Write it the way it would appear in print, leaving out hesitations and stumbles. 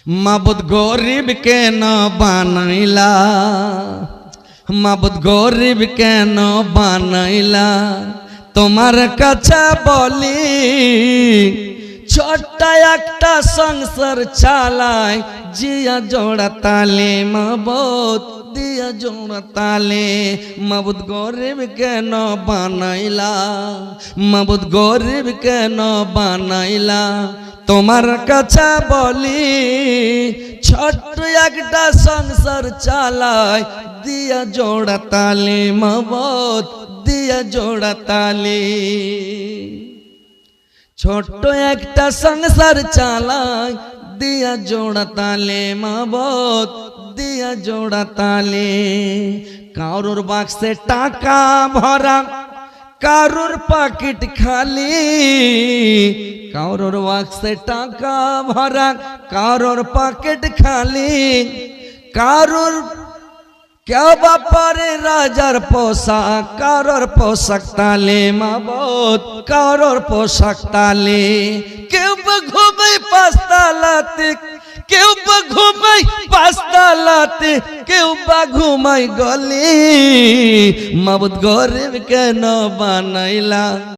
মাবুদ গরিব কেন বানাইলা, মাবুদ গরিব কেন বানাইলা, তোমার কাছে বলি ছোট্ট একটা সংসার চালায় জিয়া জোড়া তালে মাবুদ দিয়া জোড়া তালে। মাবুদ গরিব কেন বানাইলা, মাবুদ গরিব কেন বানাইলা, তোমার কাছে বলি ছোট্ট একটা সংসার চালায় দিয়া জোড়া তালে মাবুদ দিয়া জোড়া তালে। ছোট্ট একটা সংসার চালায় দিয়া জোড়া তালে মাবুদ দিয়া জোড়া তালে। কারোর বাক্সে টাকা ভরা কারোর পকেট খালি, কারোর বাক্সে টাকা ভরা কারোর পকেট খালি, কারোর কেউ বাপারে রাজার পোশাক কারোর পোশাক তালে মাবুদ কারোর পোশাক তালে। কেউ বা ঘুমাই পাঁচতলাতে, কেউ বা ঘুমাই পাঁচতলাতে, কেউ বা ঘুমাই গলি, মাবুদ গরিব কেন বানাইলা।